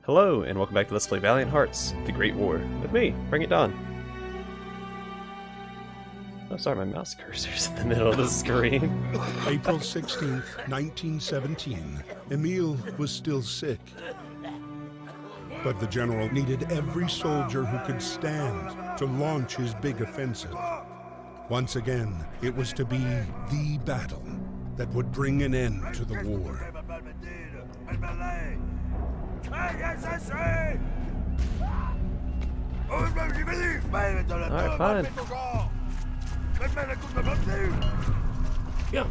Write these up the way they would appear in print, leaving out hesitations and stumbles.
Hello, and welcome back to Let's Play Valiant Hearts, The Great War, with me, BringItDon. Oh, sorry, my mouse cursor's in the middle of the screen. April 16th, 1917. Emile was still sick. But the general needed every soldier who could stand to launch his big offensive. Once again, it was to be the battle that would bring an end to the war. Alright, fine. Yeah.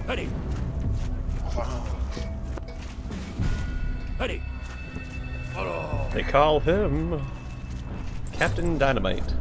Ready. Ready. They call him Captain Dynamite.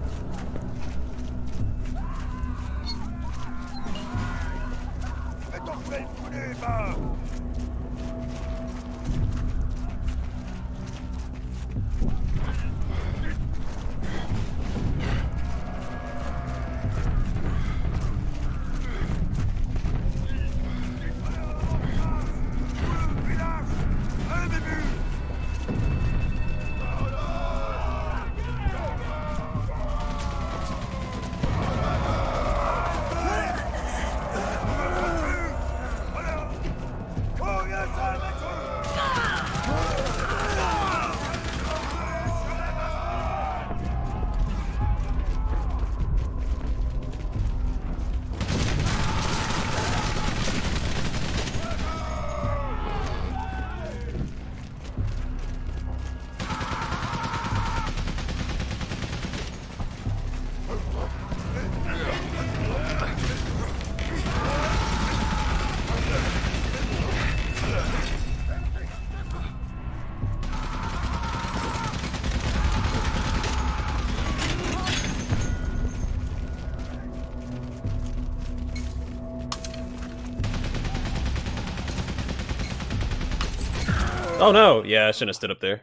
Oh no! Yeah, I shouldn't have stood up there.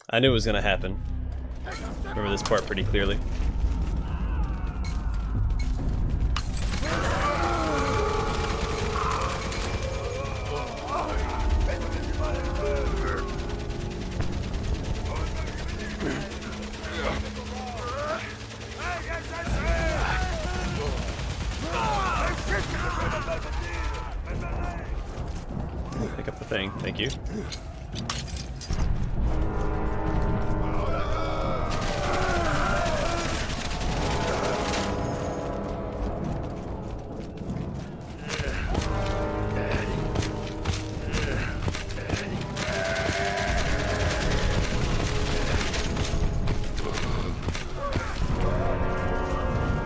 I knew it was gonna happen. Remember this part pretty clearly. Pick up the thing, thank you.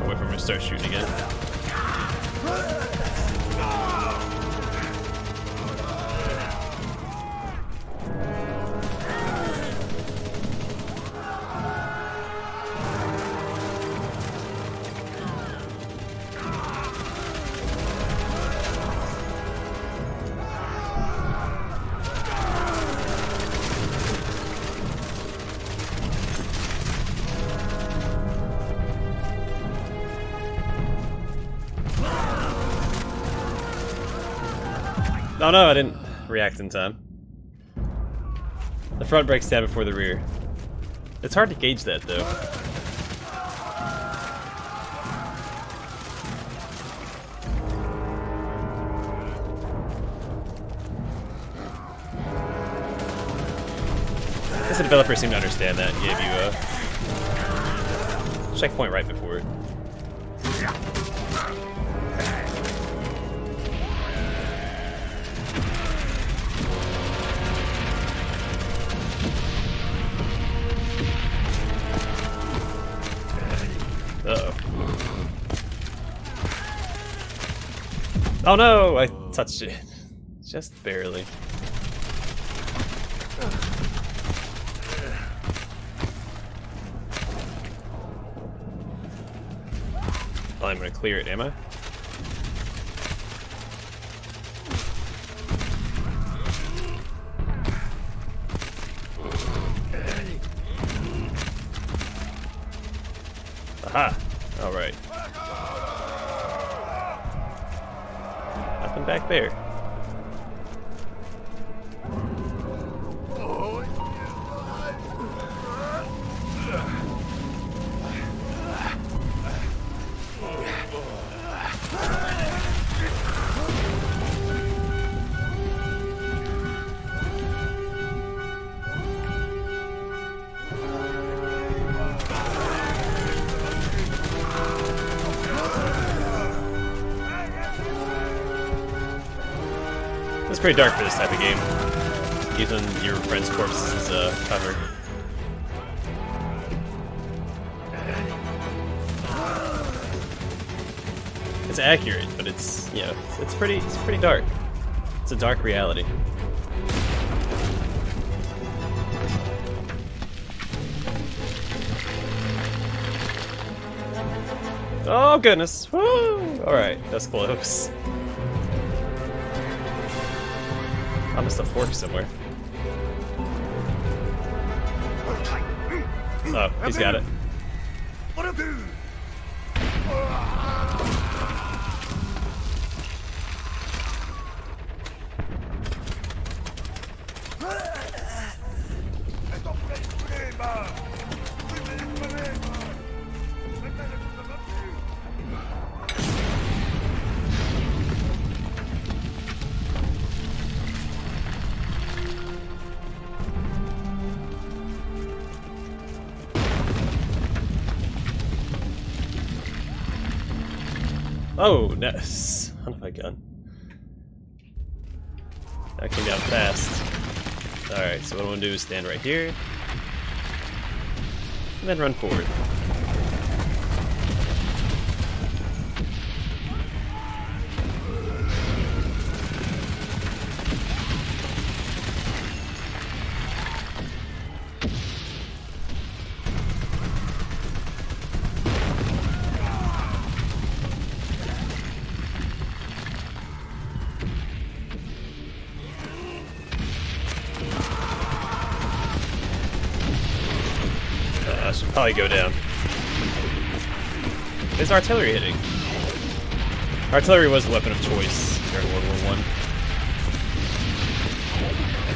Wait for him to start shooting again. Oh no, I didn't react in time. The front breaks down before the rear. It's hard to gauge that though. I guess the developer seemed to understand that and gave you a checkpoint right before it. Uh-oh. Oh no! I touched it. Just barely. Well, I'm gonna clear it, am I? Aha! Alright. Nothing back there. pretty dark for this type of game. Using your friend's corpses as cover. It's accurate, but it's, you know, it's pretty dark. It's a dark reality. Oh goodness! Woo! All right, that's close. I missed a fork somewhere. Oh, he's got it. Oh, no. Son of a gun. That came down fast. Alright, so what I want to do is stand right here. And then run forward. I should probably go down. Is artillery hitting? Artillery was the weapon of choice during World War I.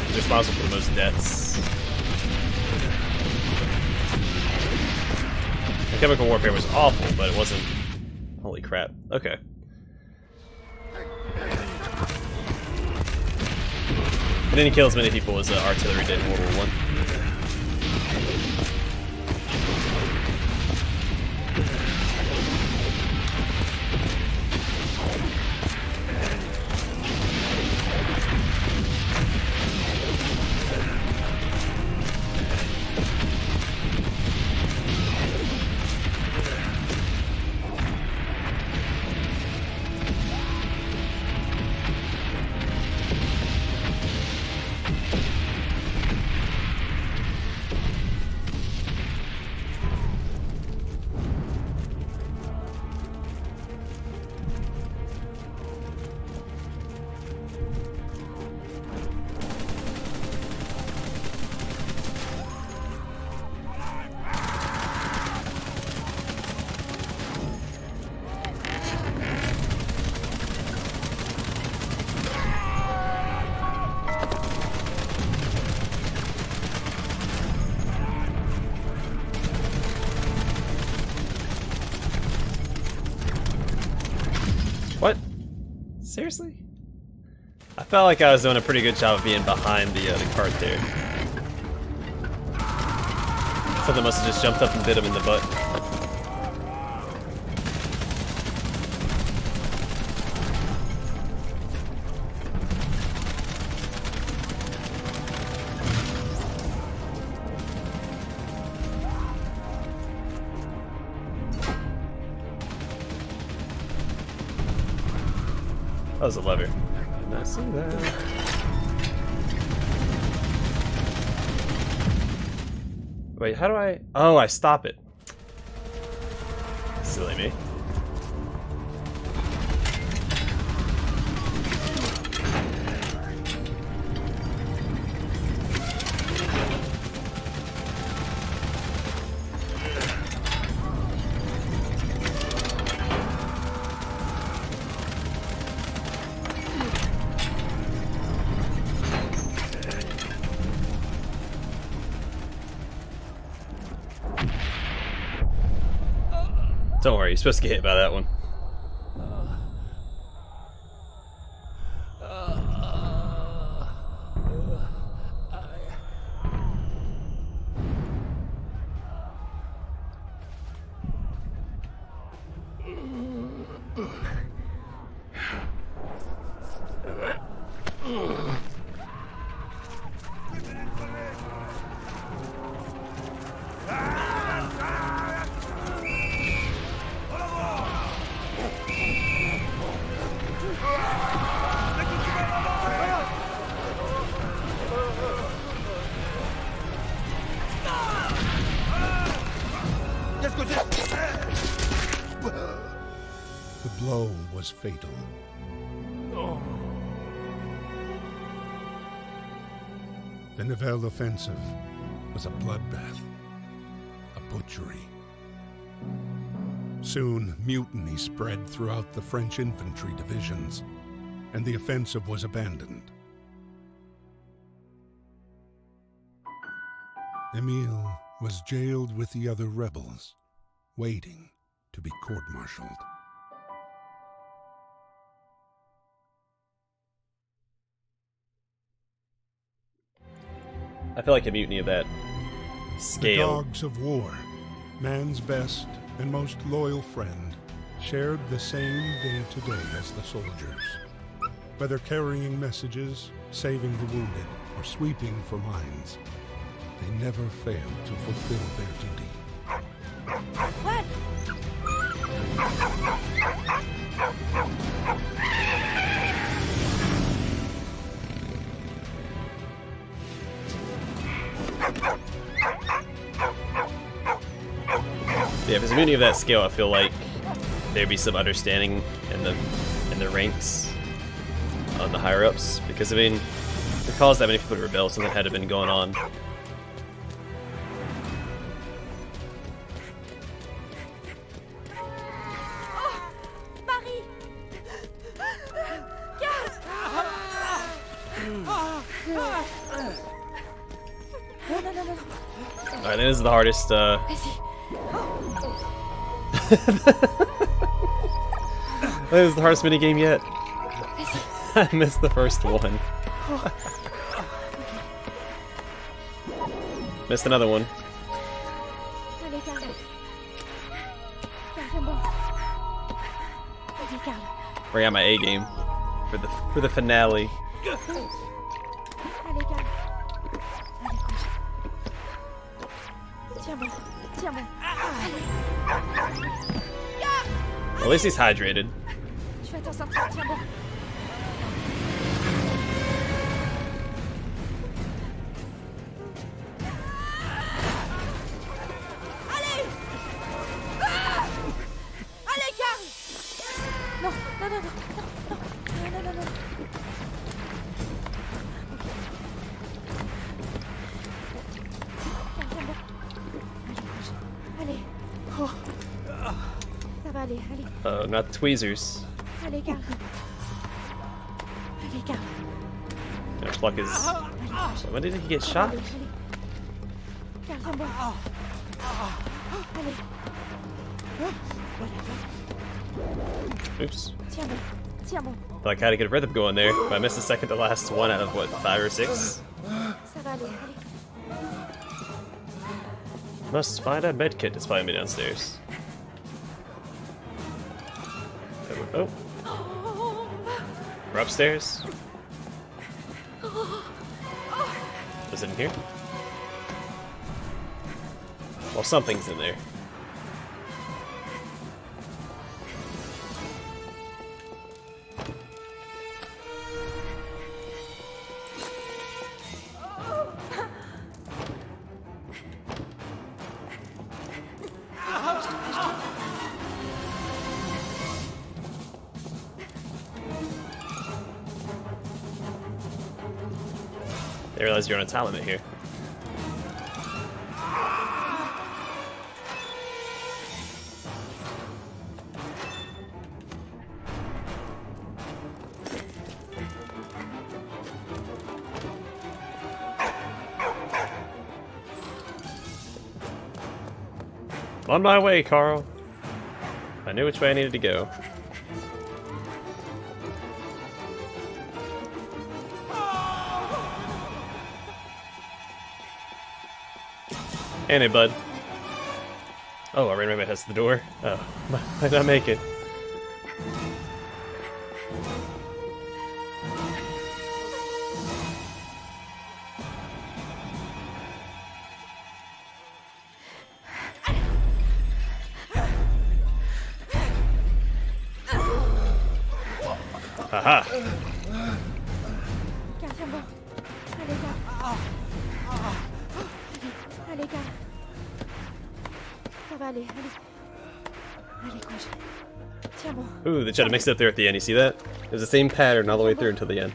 It's responsible for the most deaths. The chemical warfare was awful, but it wasn't. Holy crap. Okay. It didn't kill as many people as artillery did in World War I. What? Seriously? I felt like I was doing a pretty good job of being behind the cart there. Something must have just jumped up and bit him in the butt. That was a lever. Did not see that. Wait, how do I... Oh, I stop it. Silly me. Don't worry, you're supposed to get hit by that one. The blow was fatal. The Nivelle offensive was a bloodbath, a butchery. Soon, mutiny spread throughout the French infantry divisions, and the offensive was abandoned. Emile was jailed with the other rebels, waiting to be court-martialed. I feel like a mutiny of that The scale. dogs of war, man's best and most loyal friend, shared the same day-to-day as the soldiers. Whether carrying messages, saving the wounded, or sweeping for mines, they never failed to fulfill their duty. What? Yeah, if it's a mutiny of that scale, I feel like there'd be some understanding in the ranks on the higher ups, because I mean, to cause that many people to rebel, something had to have been going on. Marie! Karl! Non, non, non, non. Alright, this is the hardest. Vas-y. This is the hardest minigame yet. Vas-y. I missed the first one. Missed another one. Allez, Karl. Karl, bon. Allez, Karl. Bring out my A game for the finale. Allez, Karl. Allez, coach. Tiens bon. Tiens bon. Allez. At least he's hydrated. Tu vas t'en sortir, tiens bon. Allez! Ah! Allez, Karl! Non, non, non, non, non, non, non, non, non. Karl, tiens bon. Allez, coach. Allez. Ça va aller, allez. Not the tweezers. Allez, Karl. Allez, Karl. Gonna pluck his. So when did he get shot? Allez, allez. Karl, tiens bon. Allez. Oops. Tiens bon. Tiens bon. Like I had a good rhythm going there, but I missed the second to last one out of what, 5 or 6? Ça va aller, allez. Must find a medkit. It's probably me downstairs. Oh, we're upstairs. Was it in here? Well, something's in there. I realize you're on a time limit here. On my way, Karl. I knew which way I needed to go. And hey, bud. Oh, I ran right past the door. Oh, might not make it. Haha. Karl, tiens bon. Allez, Karl. Allez, Karl. Ça va Allez, allez. Allez, courage. Tiens bon. Ooh, they tried to mix it up there at the end. You see that? It was the same pattern all the way through until the end.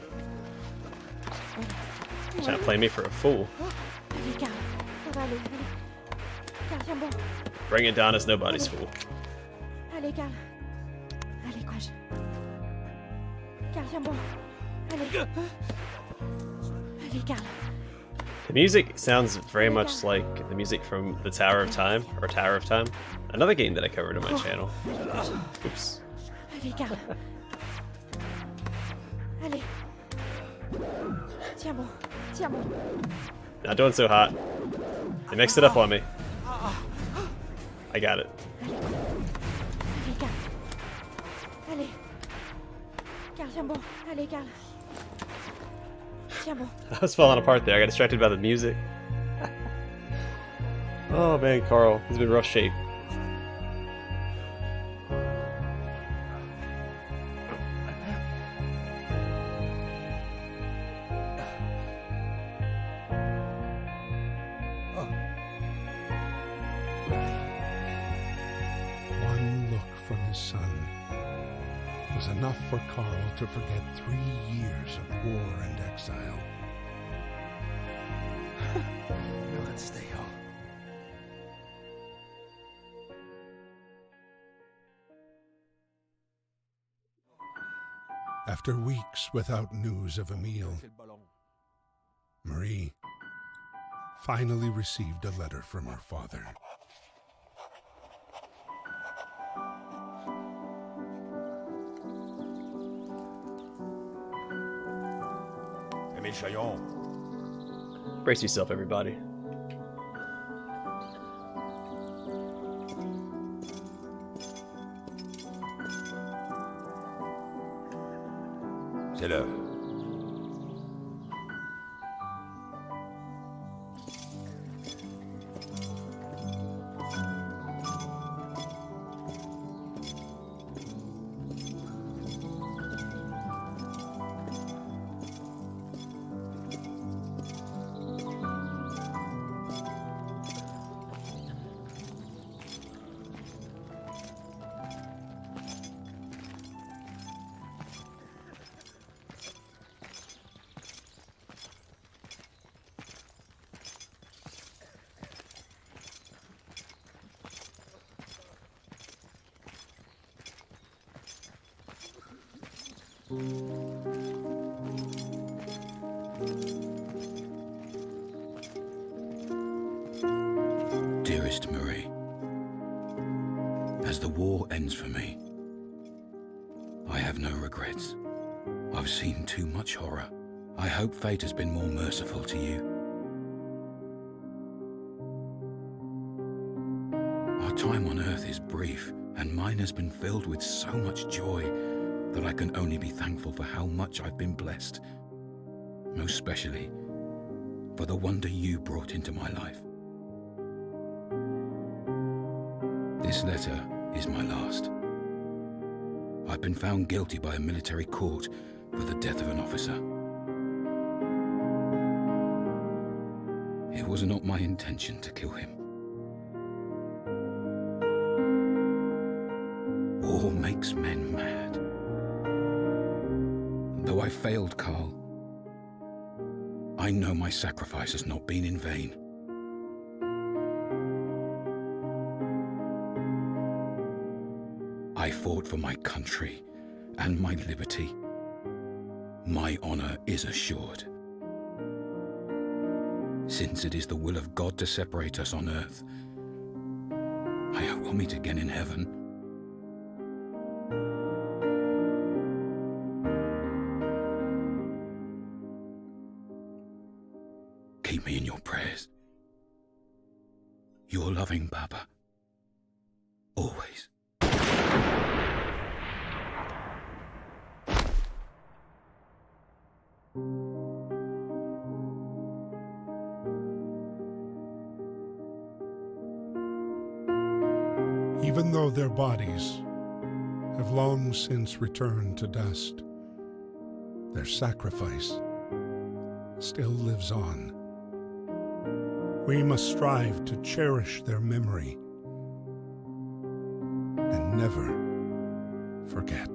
Trying to play me for a fool. Allez, Karl. Ça va aller, allez. Karl, tiens bon. BringItDon is nobody's fool. Allez, Karl. Allez, courage. Karl, tiens bon. Allez. Allez, Karl. The music sounds very much like the music from the Tower of Time, or Tower of Time. Another game that I covered on my channel. Oops. Allez, Karl. Allez. Tiens bon. Tiens bon. Not doing so hot. They mixed it up on me. I got it. Allez, Karl. Allez. Karl, tiens bon. Allez, Karl. Tiens bon. I was falling apart there. I got distracted by the music. Oh man, Karl. He's been in rough shape. One look from his son was enough for Karl to forget 3 years of war and exile. After weeks without news of Emile, Marie finally received a letter from her father. Emile Chaillon. Brace yourself, everybody. C'est l'heure. Dearest Marie, as the war ends for me, I have no regrets. I've seen too much horror. I hope fate has been more merciful to you. Our time on Earth is brief, and mine has been filled with so much joy that I can only be thankful for how much I've been blessed, most especially for the wonder you brought into my life. This letter is my last. I've been found guilty by a military court for the death of an officer. It was not my intention to kill him. War makes men mad. Though I failed Karl, I know my sacrifice has not been in vain. I fought for my country and my liberty. My honor is assured. Since it is the will of God to separate us on earth, I hope we'll meet again in heaven. Keep me in your prayers. Your loving Papa. Always. Even though their bodies have long since returned to dust, their sacrifice still lives on. We must strive to cherish their memory never forget.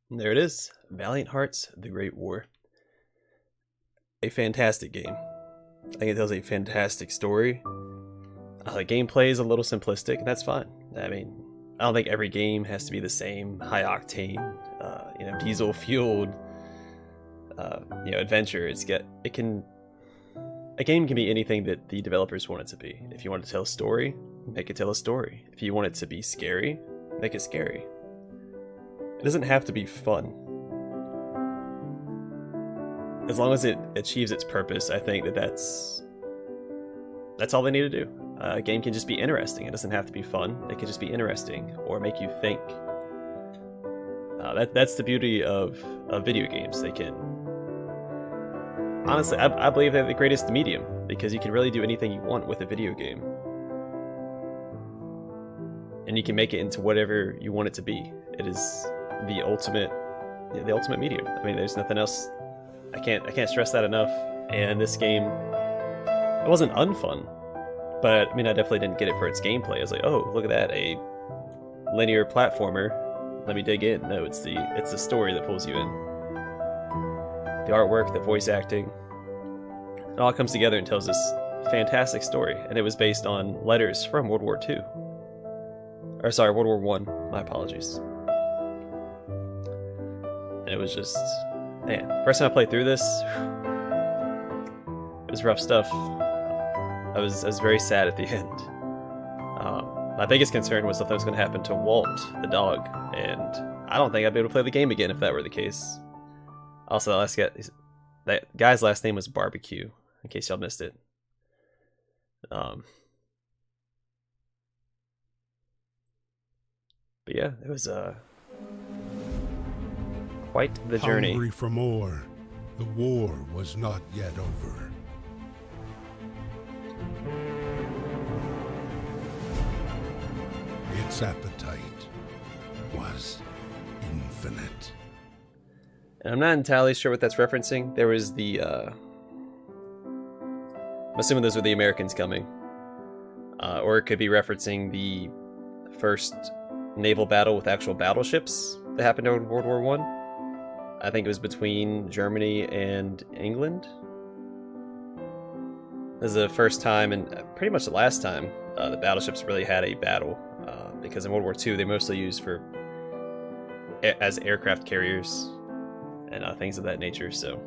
And there it is, Valiant Hearts, The Great War. A fantastic game. I think it tells a fantastic story. The gameplay is a little simplistic, and that's fine. I mean, I don't think every game has to be the same high octane, diesel fueled, adventure. A game can be anything that the developers want it to be. If you want to tell a story, make it tell a story. If you want it to be scary, make it scary. It doesn't have to be fun. As long as it achieves its purpose, I think that's all they need to do. A game can just be interesting. It doesn't have to be fun. It can just be interesting or make you think. That's the beauty of video games. They can... Honestly, I believe they're the greatest medium because you can really do anything you want with a video game. And you can make it into whatever you want it to be. It is the ultimate medium. I mean, there's nothing else. I can't stress that enough. And this game, it wasn't unfun, but I mean, I definitely didn't get it for its gameplay. I was like, oh, look at that, a linear platformer. Let me dig in. No, it's the story that pulls you in. The artwork, the voice acting, it all comes together and tells this fantastic story. And it was based on letters from World War II. Or sorry, World War I. My apologies. And it was just, man, first time I played through this, it was rough stuff. I was very sad at the end. My biggest concern was something was going to happen to Walt, the dog, and I don't think I'd be able to play the game again if that were the case. Also, that guy's last name was Barbecue, in case y'all missed it. But yeah, it was quite the journey. Hungry for more, the war was not yet over. Its appetite was infinite. And I'm not entirely sure what that's referencing. There was the, I'm assuming those were the Americans coming. Or it could be referencing the first naval battle with actual battleships that happened during World War I. I think it was between Germany and England. This is the first time, and pretty much the last time, the battleships really had a battle. Because in World War II, they mostly used as aircraft carriers and things of that nature. So,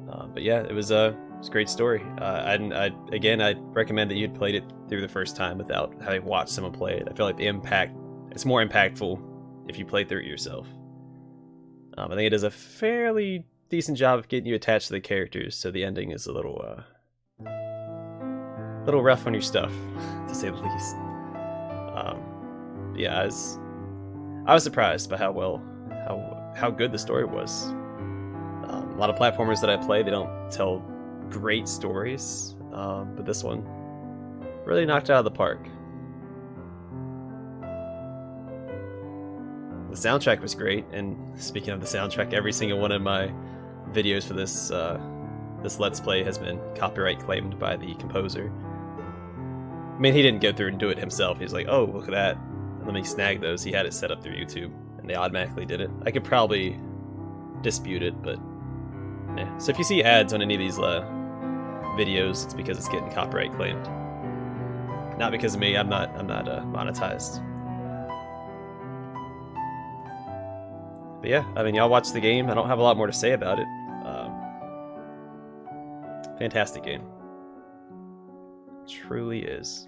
but yeah, it was a great story. I'd recommend that you'd played it through the first time without having watched someone play it. I feel like it's more impactful if you play through it yourself. I think it does a fairly decent job of getting you attached to the characters, so the ending is a little rough on your stuff, to say the least. Yeah, I was surprised by how good the story was. A lot of platformers that I play, they don't tell great stories, but this one really knocked it out of the park. The soundtrack was great, and speaking of the soundtrack, every single one of my videos for this Let's Play has been copyright claimed by the composer. I mean, he didn't go through and do it himself. He's like, oh, look at that. Let me snag those. He had it set up through YouTube, and they automatically did it. I could probably dispute it, but yeah. So if you see ads on any of these videos, it's because it's getting copyright claimed. Not because of me. I'm not monetized. But yeah, I mean, y'all watch the game. I don't have a lot more to say about it. Fantastic game. Truly is.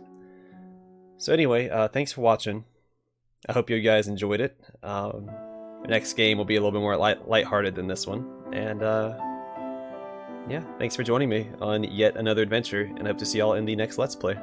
So anyway, thanks for watching. I hope you guys enjoyed it. The next game will be a little bit more lighthearted than this one. And yeah, thanks for joining me on yet another adventure, and I hope to see y'all in the next Let's Play.